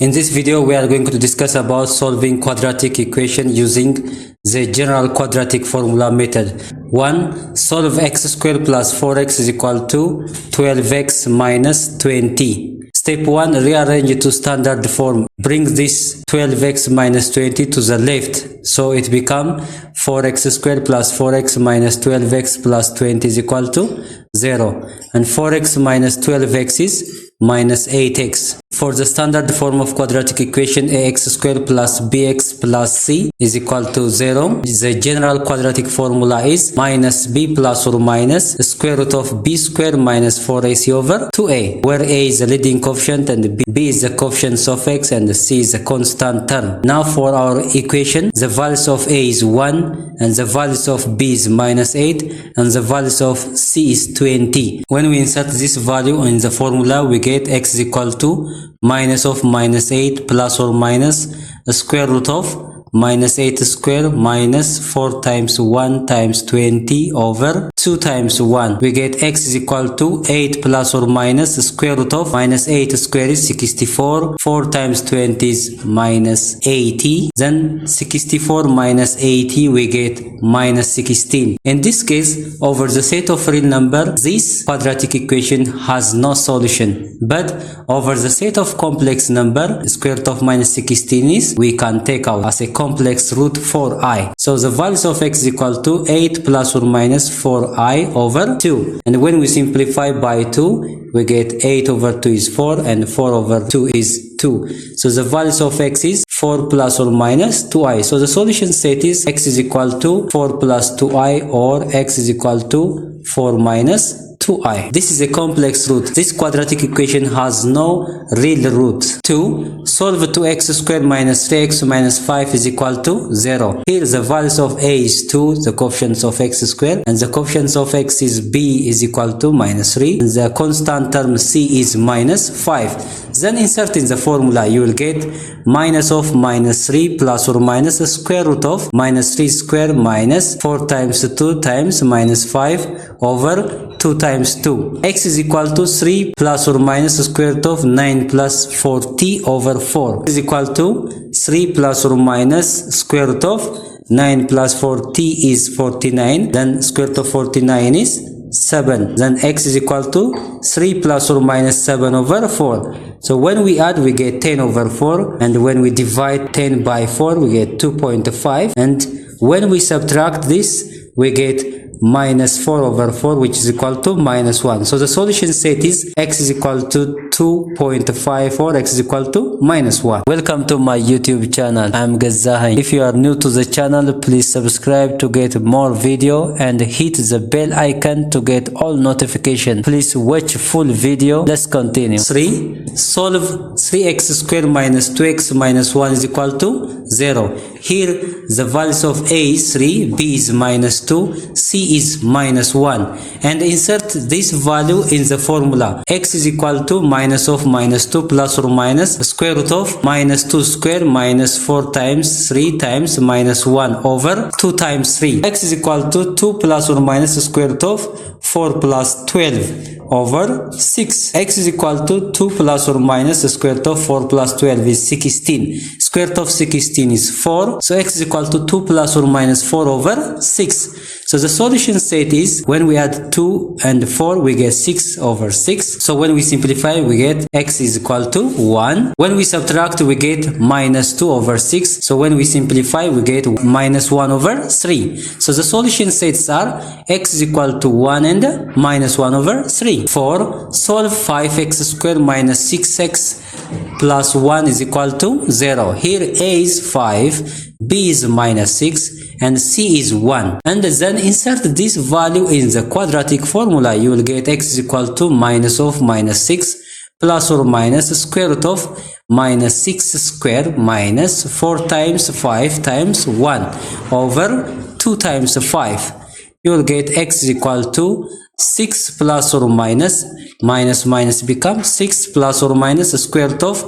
In this video, we are going to discuss about solving quadratic equation using the general quadratic formula method. 1. Solve x squared plus 4x is equal to 12x minus 20. Step 1. Rearrange to standard form. Bring this 12x minus 20 to the left. So it becomes 4x squared plus 4x minus 12x plus 20 is equal to 0. And 4x minus 12x is minus 8x. For the standard form of quadratic equation, ax squared plus bx plus c is equal to 0. The general quadratic formula is minus b plus or minus square root of b squared minus 4ac over 2a, where a is the leading coefficient and b is the coefficient of x and c is a constant term. Now for our equation, the values of a is 1 and the values of b is minus 8 and the values of c is 20. When we insert this value in the formula, we get x is equal to minus of minus 8 plus or minus the square root of minus 8 square minus 4 times 1 times 20 over 2 times 1. We get x is equal to 8 plus or minus the square root of minus 8 square is 64. 4 times 20 is minus 80. Then 64 minus 80 we get minus 16. In this case, over the set of real number, this quadratic equation has no solution. But over the set of complex number, square root of minus 16 is we can take out as a complex root 4i. So the values of x is equal to 8 plus or minus 4i over 2. And when we simplify by 2, we get 8 over 2 is 4 and 4 over 2 is 2. So the values of x is 4 plus or minus 2i. So the solution set is x is equal to 4 plus 2i or x is equal to 4 minus 2i. This is a complex root. This quadratic equation has no real root. 2. Solve 2x squared minus 3x minus 5 is equal to 0. Here the values of a is 2, the coefficients of x squared, and the coefficients of x is b is equal to minus 3. And the constant term c is minus 5. Then insert in the formula, you will get minus of minus 3 plus or minus the square root of minus 3 square minus 4 times 2 times minus 5 over 2 times 2. X is equal to 3 plus or minus the square root of 9 plus 40 over 4 is equal to 3 plus or minus square root of 9 plus 40 is 49. Then square root of 49 is 7. Then x is equal to 3 plus or minus 7 over 4. So when we add, we get 10 over 4. And when we divide 10 by 4, we get 2.5. And when we subtract this, we get minus 4 over 4, which is equal to minus 1. So the solution set is x is equal to 2.5 or x is equal to minus 1. Welcome to my YouTube channel. I'm Gazahay. If you are new to the channel, please subscribe to get more video and hit the bell icon to get all notification. Please watch full video. Let's continue. 3. Solve 3x squared minus 2x minus 1 is equal to 0. Here the values of a is 3, b is minus 2, c is minus 1, and insert this value in the formula. X is equal to minus of minus 2 plus or minus square root of minus 2 square minus 4 times 3 times minus 1 over 2 times 3. X is equal to 2 plus or minus square root of 4 plus 12 over 6. X is equal to 2 plus or minus the square root of 4 plus 12 is 16. Square root of 16 is 4. So x is equal to 2 plus or minus 4 over 6. So the solution set is when we add 2 and 4, we get 6 over 6. So when we simplify, we get x is equal to 1. When we subtract, we get minus 2 over 6. So when we simplify, we get minus 1 over 3. So the solution sets are x is equal to 1 and minus 1 over 3. 4. Solve 5x squared minus 6x plus 1 is equal to 0. Here a is 5, b is minus 6, and c is 1. And then insert this value in the quadratic formula. You will get x is equal to minus of minus 6 plus or minus square root of minus 6 square minus 4 times 5 times 1 over 2 times 5. You will get x is equal to 6 plus or minus minus becomes 6 plus or minus the square root of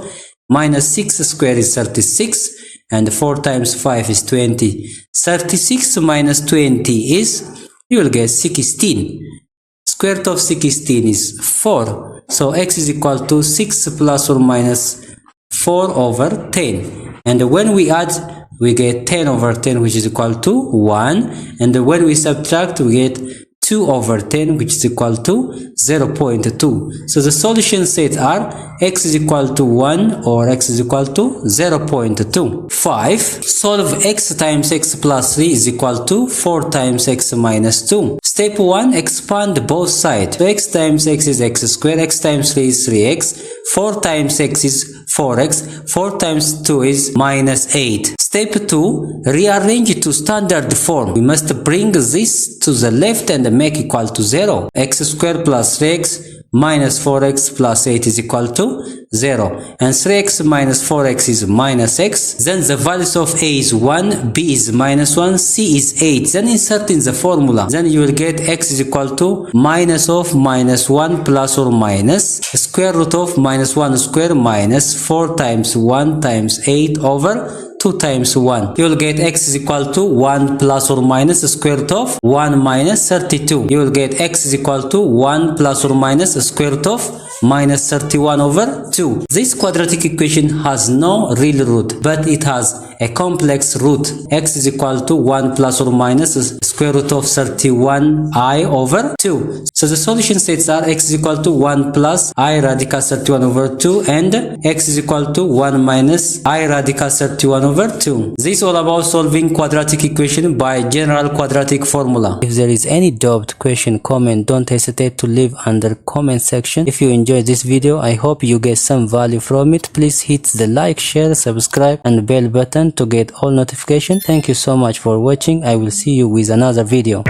minus 6 square is 36 and 4 times 5 is 20. 36 minus 20 is, you will get 16. Square root of 16 is 4. So x is equal to 6 plus or minus 4 over 10. And when we add, we get 10 over 10, which is equal to 1. And when we subtract, we get 2 over 10, which is equal to 0.2. So the solution sets are x is equal to 1 or x is equal to 0.2. 5. Solve x times x plus 3 is equal to 4 times x minus 2. Step 1. Expand both sides. So x times x is x squared, x times 3 is 3x, 4 times x is 4x, 4 times 2 is minus 8. Step 2. Rearrange to standard form. We must bring this to the left and make equal to 0. X squared plus 3x minus 4x plus 8 is equal to 0. And 3x minus 4x is minus x. Then the values of a is 1, b is minus 1, c is 8. Then insert in the formula. Then you will get x is equal to minus of minus 1 plus or minus square root of minus 1 square minus 4 times 1 times 8 over 2 times 1. You will get x is equal to 1 plus or minus square root of 1 minus 32. You will get x is equal to 1 plus or minus square root of minus 31 over 2. This quadratic equation has no real root, but it has a complex root. X is equal to 1 plus or minus square root of 31i over 2. So the solution sets are x is equal to 1 plus I radical 31 over 2 and x is equal to 1 minus I radical 31 over 2. This is all about solving quadratic equation by general quadratic formula. If there is any doubt, question, comment, don't hesitate to leave under comment section. If you enjoyed this video, I hope you get some value from it. Please hit the like, share, subscribe and bell button to get all notifications. Thank you so much for watching. I will see you with another video.